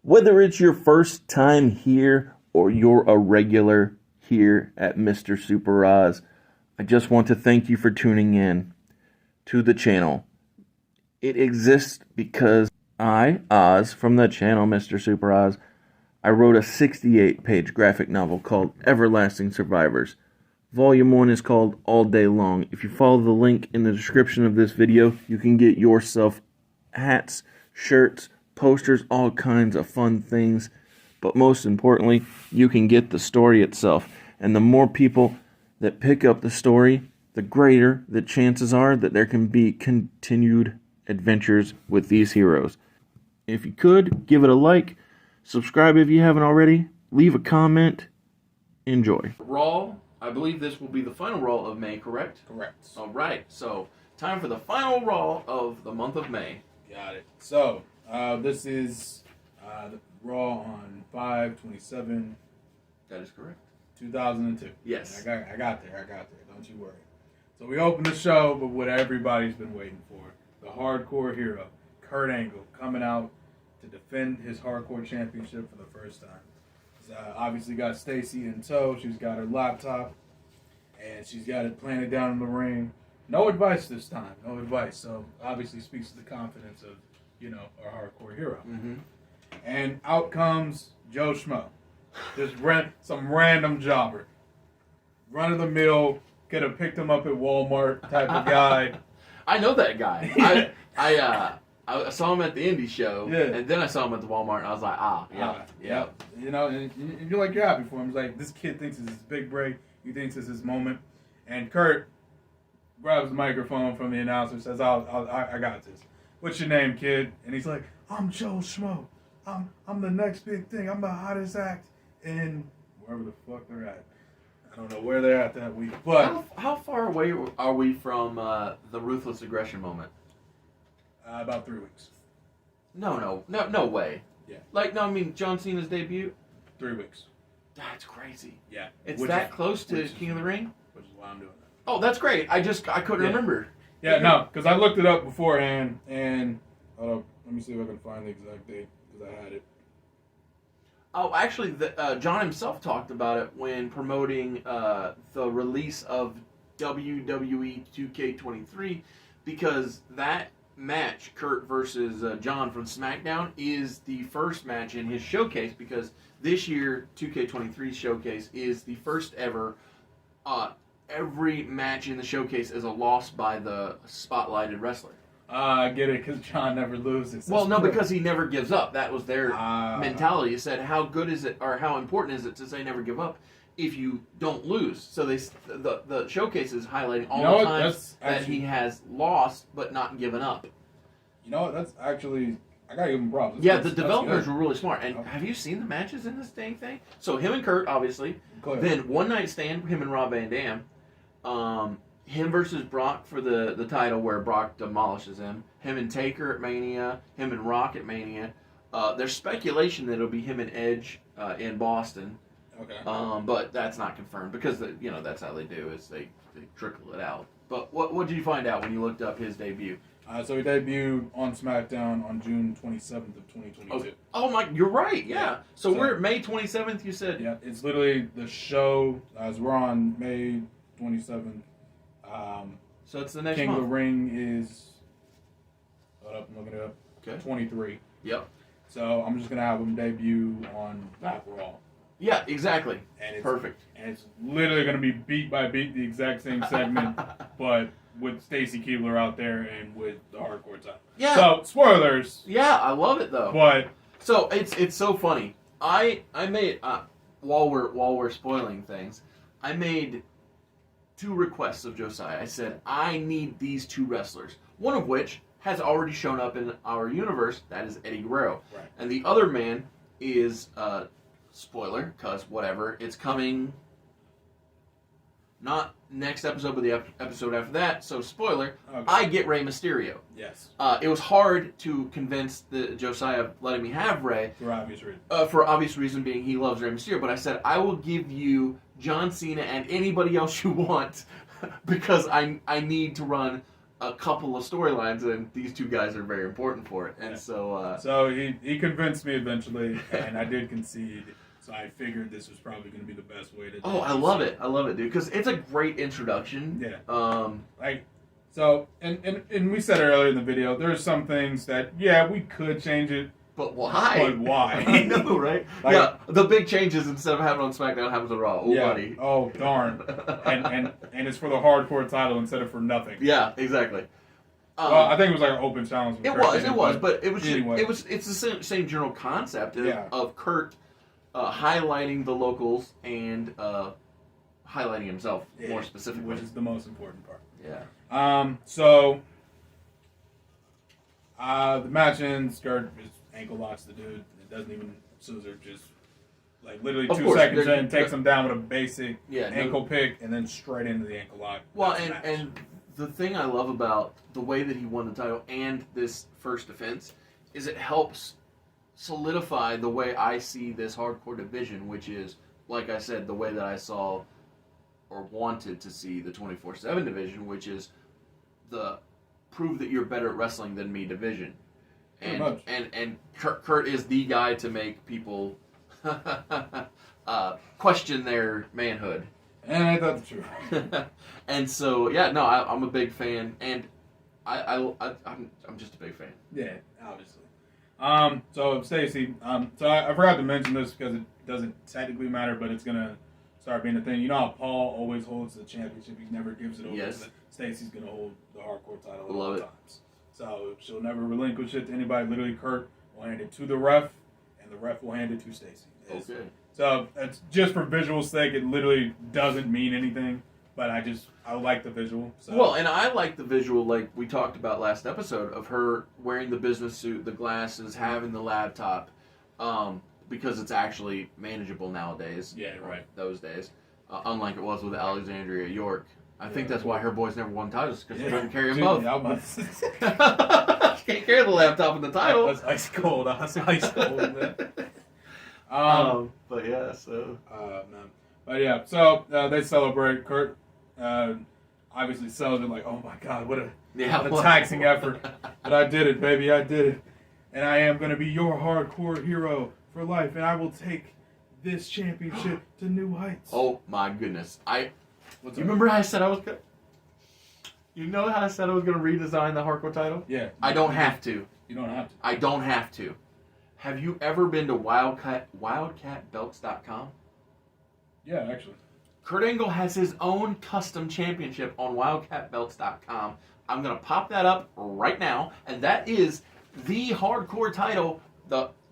Whether it's your first time here or you're a regular here at Mr. Super Oz, I just want to thank you for tuning in to the channel. It exists because I, Oz, from the channel Mr. Super Oz, I wrote a 68-page graphic novel called Everlasting Survivors. Volume 1 is called All Day Long. If you follow the link in the description of this video, you can get yourself hats, shirts, posters, all kinds of fun things. But most importantly, you can get the story itself. And the more people that pick up the story, the greater the chances are that there can be continued adventures with these heroes. If you could, give it a like, subscribe if you haven't already, leave a comment, enjoy. Raw, I believe this will be the final Raw of May, correct? Correct. All right, so time for the final Raw of the month of May. Got it. So, this is the Raw on 5/27. That is correct. 2002. Yes. I got there. Don't you worry. So we open the show with what everybody's been waiting for. The hardcore hero, Kurt Angle, coming out to defend his hardcore championship for the first time. He's obviously got Stacy in tow. She's got her laptop, and she's got it planted down in the ring. No advice this time. No advice. So obviously speaks to the confidence of, our hardcore hero. Mm-hmm. And out comes Joe Schmo. Just some random jobber. Run of the mill, could have picked him up at Walmart type of guy. I know that guy. I saw him at the indie show, and then I saw him at the Walmart, and I was like, yeah. And you're like, you're happy for him. It's like, this kid thinks it's his big break. He thinks it's his moment. And Kurt grabs the microphone from the announcer and says, I got this. What's your name, kid? And he's like, I'm Joe Schmo. I'm the next big thing. I'm the hottest act in wherever the fuck they're at. I don't know where they're at that week. But how far away are we from the Ruthless Aggression moment? About 3 weeks. No way. Yeah. I mean, John Cena's debut? 3 weeks. That's crazy. Yeah. It's that close to King of the Ring? Which is why I'm doing that. Oh, that's great. I couldn't remember. Yeah, no, because I looked it up beforehand, and let me see if I can find the exact date, because I had it. Oh, actually, John himself talked about it when promoting the release of WWE 2K23, because that match, Kurt versus John from SmackDown, is the first match in his showcase, because this year 2K23 showcase is the first ever. Every match in the showcase is a loss by the spotlighted wrestler. I get it, because John never loses. Well, no, because he never gives up. That was their mentality. He said, how good is it, or how important is it to say never give up if you don't lose? So the showcase is highlighting all the times that he has lost but not given up. You know what? That's actually, I gotta give him props. The developers were really smart. And have you seen the matches in this dang thing? So him and Kurt, obviously. Then One Night Stand, him and Rob Van Dam. Him versus Brock for the title, where Brock demolishes him. Him and Taker at Mania. Him and Rock at Mania. There's speculation that it'll be him and Edge in Boston. Okay. But that's not confirmed, because that's how they do, is they trickle it out. But what did you find out when you looked up his debut? So he debuted on SmackDown on June 27th of 2022. Oh my, you're right. Yeah. So we're at May 27th. You said. Yeah, it's literally the show. As we're on May 27th. So it's the next King month. of the Ring is. Hold up, I'm looking it up. Okay. 23. Yep. So I'm just gonna have him debut on that Raw. Yeah, exactly. And it's perfect. And it's literally gonna be beat by beat, the exact same segment, but with Stacy Keibler out there and with the hardcore title. Yeah. So spoilers. Yeah, I love it though. But so it's so funny. I made while we're spoiling things, I made 2 requests of Josiah. I said, I need these 2 wrestlers, one of which has already shown up in our universe. That is Eddie Guerrero. Right. And the other man is, spoiler, because whatever, it's coming not next episode, but the episode after that. So spoiler, okay. I get Rey Mysterio. Yes. It was hard to convince Josiah of letting me have Rey. For obvious reasons. For obvious reason being he loves Rey Mysterio. But I said, I will give you John Cena and anybody else you want, because I need to run a couple of storylines, and these two guys are very important for it. And Yeah. so, So he convinced me eventually, and I did concede. So I figured this was probably going to be the best way to. oh, I love it, dude, because it's a great introduction. Yeah. Like, so, and we said it earlier in the video. There's some things that we could change it. But why? But why? I know, right? Like, yeah, the big changes instead of having it on SmackDown happens on Raw. Oh, buddy. Oh, darn. and it's for the hardcore title instead of for nothing. Yeah, exactly. Well, I think it was like an open challenge. It was, but it was anyway. it's the same general concept Yeah. of Kurt highlighting the locals and highlighting himself more specifically, which is the most important part. Yeah. So the match ends. Kurt just ankle locks the dude. It doesn't even. Scissor just like literally Of 2 course, seconds they're- in, takes him down with a basic Yeah, no- ankle pick, and then straight into the ankle lock. Well, That's the match. and the thing I love about the way that he won the title and this first defense is it helps solidify the way I see this hardcore division, which is, like I said, the way that I saw or wanted to see the 24/7 division, which is the prove that you're better at wrestling than me division. Pretty And much. and Kurt is the guy to make people question their manhood. And I thought the truth. And so, yeah, no, I'm a big fan, and I'm just a big fan. Yeah, obviously. So Stacy, so I forgot to mention this because it doesn't technically matter, but it's gonna start being a thing. You know how Paul always holds the championship; he never gives it over. Yes. Stacy's gonna hold the hardcore title at Love all it. times. So she'll never relinquish it to anybody. Literally, Kurt will hand it to the ref, and the ref will hand it to Stacy. Okay. So it's just for visual sake. It literally doesn't mean anything, but I like the visual. So. Well, and I like the visual, like we talked about last episode, of her wearing the business suit, the glasses, having the laptop, because it's actually manageable nowadays. Yeah, right. Those days, unlike it was with Alexandria York. I think that's why her boys never won titles, because she couldn't carry them both. Yeah, I'm about to say. She can't carry the laptop and the title. That's ice cold. That's ice cold, man. But yeah, so Man. But yeah, so they celebrate. Kurt obviously sells it like, oh my god, what a taxing effort. But I did it, baby, I did it. And I am going to be your hardcore hero for life, and I will take this championship to new heights. Oh my goodness! What's You up? remember how I said I was gonna? You know how I said I was gonna redesign the hardcore title? Yeah. I don't have to. You don't have to. I don't have to. Have you ever been to wildcatbelts.com? Yeah, actually. Kurt Angle has his own custom championship on wildcatbelts.com. I'm going to pop that up right now, and that is the hardcore title,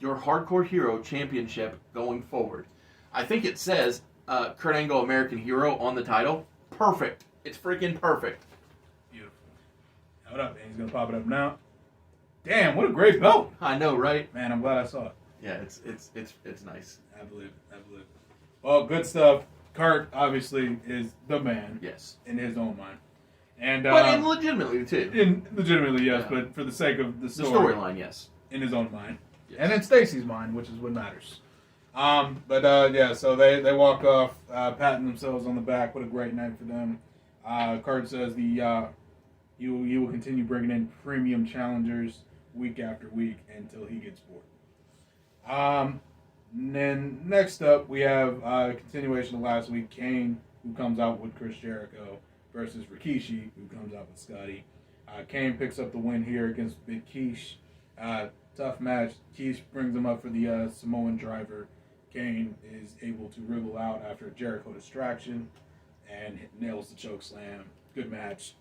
your Hardcore Hero Championship going forward. I think it says Kurt Angle American Hero on the title. Perfect. It's freaking perfect. Beautiful. Hold up, man. He's going to pop it up now. Damn, what a great belt. I know, right? Man, I'm glad I saw it. Yeah, it's nice. I believe it. Well, good stuff. Kurt obviously is the man Yes. in his own mind, and But legitimately, too. legitimately yes, Yeah. but for the sake of the The story, storyline, yes. in his own mind, Yes. and in Stacy's mind, which is what matters. Yeah, so they walk off, patting themselves on the back. What a great night for them. Kurt says you will continue bringing in premium challengers week after week until he gets bored. And then next up, we have a continuation of last week. Kane, who comes out with Chris Jericho, versus Rikishi, who comes out with Scotty. Kane picks up the win here against Big Keish. Tough match. Keish brings him up for the Samoan driver. Kane is able to wriggle out after a Jericho distraction and nails the choke slam. Good match.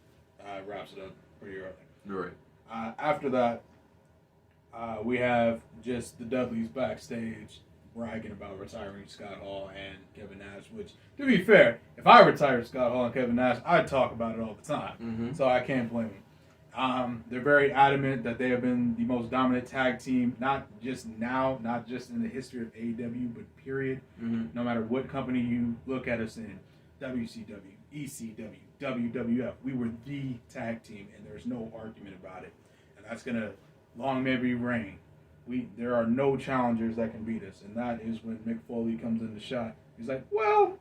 Wraps it up pretty early. Right. After that, we have just the Dudleys backstage bragging about retiring Scott Hall and Kevin Nash, which, to be fair, if I retired Scott Hall and Kevin Nash, I'd talk about it all the time. Mm-hmm. So I can't blame them. They're very adamant that they have been the most dominant tag team, not just now, not just in the history of AEW, but period. Mm-hmm. No matter what company you look at us in, WCW, ECW, WWF, we were the tag team, and there's no argument about it. And that's going to long may we reign. There are no challengers that can beat us. And that is when Mick Foley comes in the shot. He's like, well,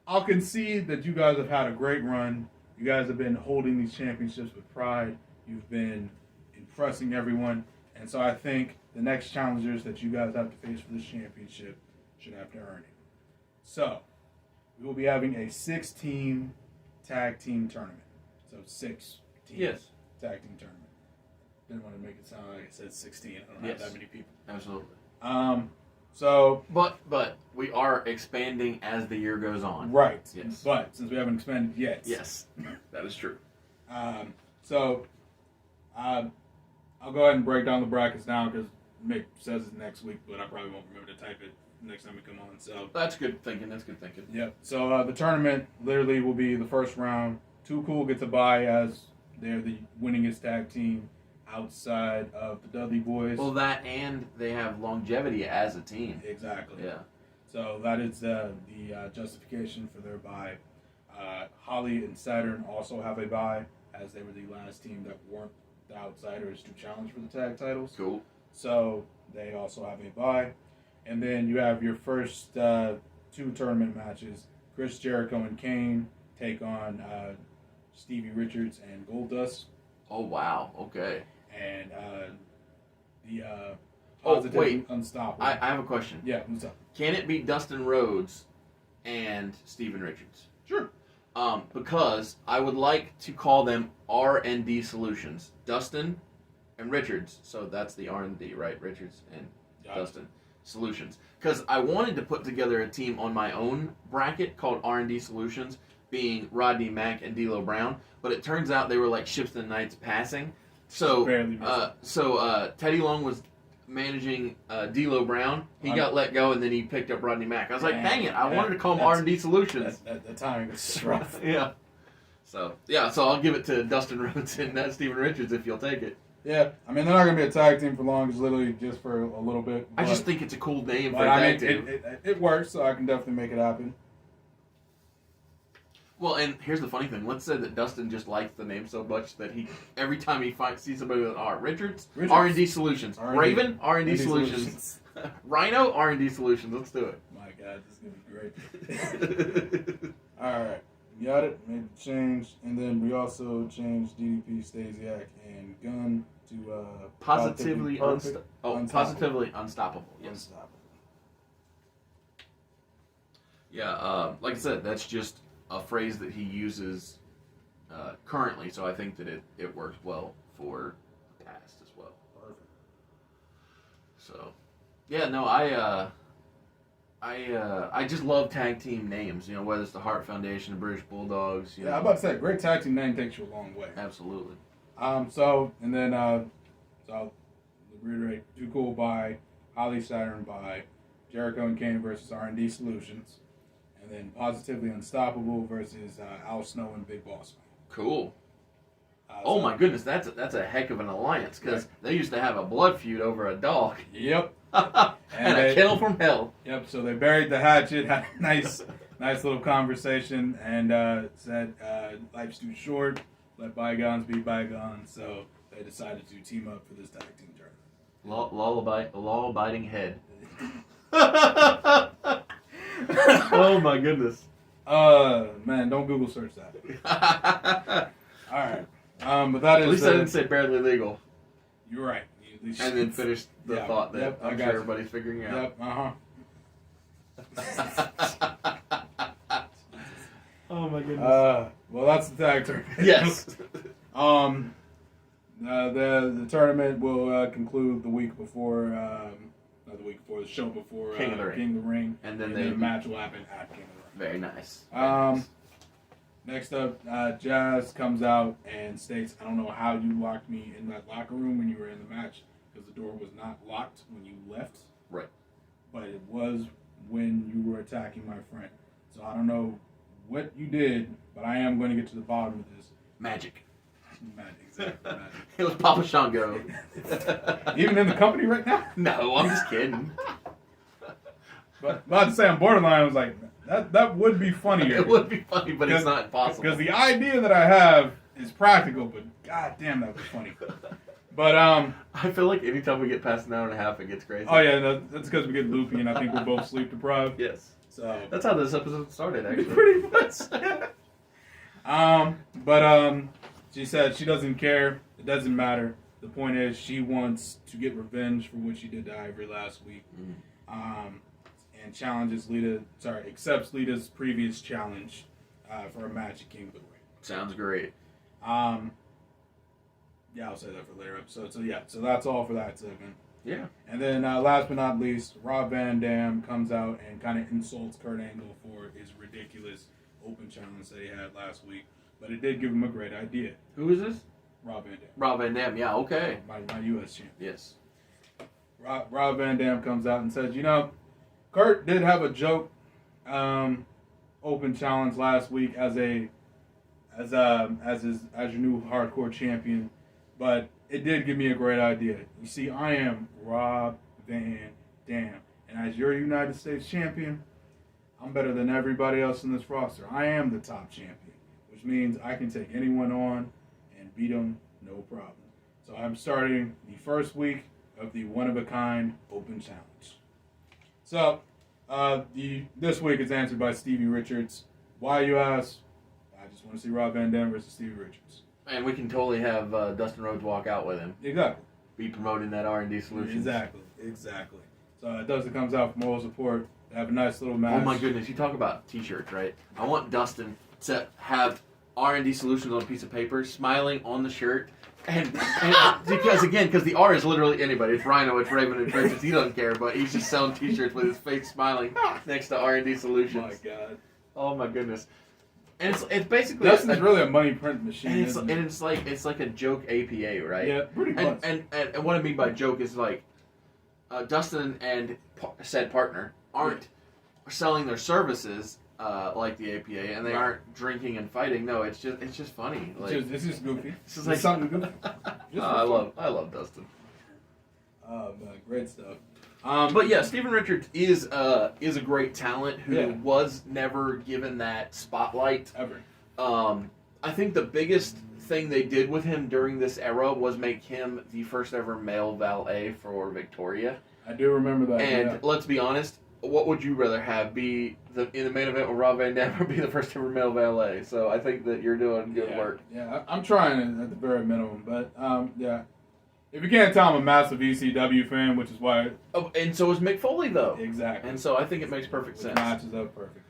I'll concede that you guys have had a great run You guys have been holding these championships with pride. You've been impressing everyone. And so I think the next challengers that you guys have to face for this championship should have to earn it. So, we will be having a 6-team tag team tournament. So 6 teams Yes. tag team tournament. Didn't want to make it sound like it said 16. I don't Yes. have that many people. Absolutely. So But we are expanding as the year goes on. right. Yes. But since we haven't expanded yet. Yes, that is true. So I'll go ahead and break down the brackets now because Mick says it next week, but I probably won't remember to type it next time we come on. So That's good thinking. That's good thinking. yep. So the tournament literally will be the first round. Too Cool gets a bye as they're the winningest tag team outside of the Dudley Boys. Well, that and they have longevity as a team. Exactly. Yeah. So that is the justification for their bye. Holly and Saturn also have a bye as they were the last team that weren't the outsiders to challenge for the tag titles. Cool. So they also have a bye. And then you have your first 2 tournament matches. Chris Jericho and Kane take on Stevie Richards and Goldust. Oh wow. Okay. And the Oh, Positive wait. Unstoppable. I have a question. Yeah, what's up? Can it be Dustin Rhodes and Steven Richards? Sure. Because I would like to call them R&D Solutions. Dustin and Richards. So that's the R&D, right? Richards and Dustin Solutions. Because I wanted to put together a team on my own bracket called R&D Solutions, being Rodney Mack and D'Lo Brown. But it turns out they were like Shipston Knights passing. So, Barely missed Teddy Long was managing D'Lo Brown. He got let go, and then he picked up Rodney Mack. I was like, dang it! I wanted to call them R&D Solutions. The timing was rough. Yeah. So I'll give it to Dustin Rhodes and Steven Richards if you'll take it. Yeah, I mean they're not gonna be a tag team for long. It's literally just for a little bit. I just think it's a cool name for but a I tag mean, team. it works, so I can definitely make it happen. Well, and here's the funny thing. Let's say that Dustin just likes the name so much that he every time he sees somebody with R, Richards. R&D Solutions, R&D. Raven R&D Solutions, Rhino R&D Solutions. Let's do it. My God, this is gonna be great. All right, got it. Made the change, and then we also changed DDP, Stasiak, and Gunn to Positively Perfect, Unstoppable. Positively unstoppable. Yes. Unstoppable. Yeah. Like I said, that's just a phrase that he uses currently, so I think that it works well for the past as well. Perfect. So, yeah, no, I just love tag team names. You know, whether it's the Hart Foundation, the British Bulldogs. You know, I'm about to say, great tag team name takes you a long way. absolutely. So I'll reiterate, Too Cool by Holly Saturn by Jericho and Kane versus R&D Solutions, and then Positively Unstoppable versus Al Snow and Big Boss Man. Cool. Oh my goodness, that's a heck of an alliance because they used to have a blood feud over a dog Yep. and a kennel from hell. Yep. So they buried the hatchet, had a nice little conversation, and said life's too short. Let bygones be bygones. So they decided to team up for this tag team tournament. Law-abiding head. Oh my goodness. Man, don't Google search that. All right. But that is. At least I didn't say barely legal. You're right. And then finish the Yeah, thought that yep, I I'm got sure you. everybody's figuring out. Yep. Oh my goodness. Well, that's the tag tournament. Yes. The tournament will conclude the week before, not the week before, the show before King of the Ring. King of the Ring. And then the match will happen at King of the Ring. Very nice. Next up, Jazz comes out and states, I don't know how you locked me in that locker room when you were in the match because the door was not locked when you left. Right. But it was when you were attacking my friend. So I don't know what you did, but I am going to get to the bottom of this. Magic. Exactly, magic. It was Papa Shango. Even in the company right now? No, I'm just kidding. But about to say on borderline, I was like, that would be funnier. It would be funny, but it's not possible. Because the idea that I have is practical, but god damn, that was funny. But I feel like anytime we get past an hour and a half, it gets crazy. oh yeah, that's because we get loopy, and I think we're both sleep deprived. Yes. So That's how this episode started, actually. pretty much. She said she doesn't care. It doesn't matter. The point is, she wants to get revenge for what she did to Ivory last week. And accepts Lita's previous challenge for a match at King of the Ring. Sounds great. Yeah, I'll say that for later episode. So that's all for that segment. Yeah. And then last but not least, Rob Van Dam comes out and kind of insults Kurt Angle for his ridiculous open challenge that he had last week. But it did give him a great idea. Who is this? Rob Van Dam. Rob Van Dam. Yeah, okay. My U.S. champion. Yes. Rob Van Dam comes out and says, Kurt did have a joke open challenge last week as your new hardcore champion, but it did give me a great idea. You see, I am Rob Van Dam, and as your United States champion, I'm better than everybody else in this roster. I am the top champion, which means I can take anyone on and beat them no problem. So I'm starting the first week of the one-of-a-kind open challenge. So this week is answered by Stevie Richards. Why, you ask? I just want to see Rob Van Dam versus Stevie Richards. And we can totally have Dustin Rhodes walk out with him. Exactly. Be promoting that R&D Solutions. Exactly. So Dustin comes out for moral support. They have a nice little match. Oh my goodness, you talk about t-shirts, right? I want Dustin to have R&D Solutions on a piece of paper, smiling on the shirt. And because the R is literally anybody. It's Rhino, it's Raven, it's Richards. He doesn't care, but he's just selling t-shirts with his face smiling next to R&D Solutions. Oh my God. Oh my goodness. And it's basically Dustin's really a money print machine. and it's like a joke APA, right? Yeah, pretty much. And what I mean by joke is like Dustin and said partner aren't selling their services like the APA, and they aren't drinking and fighting. No, it's just funny. Like it's just goofy. It's just It's like something goofy. I love Dustin. Oh man, great stuff. But yeah, Steven Richards is a great talent who Yeah. was never given that spotlight. Ever. I think the biggest thing they did with him during this era was make him the first ever male valet for Victoria. I do remember that. And yeah. let's be honest, what would you rather have, be in the main event with Rob Van Dam or be the first ever male valet? So I think that you're doing good work. Yeah, I'm trying it at the very minimum, but yeah. If you can't tell, I'm a massive ECW fan, which is why Oh, and so is Mick Foley, though. exactly And so I think it makes perfect it sense. matches up perfectly.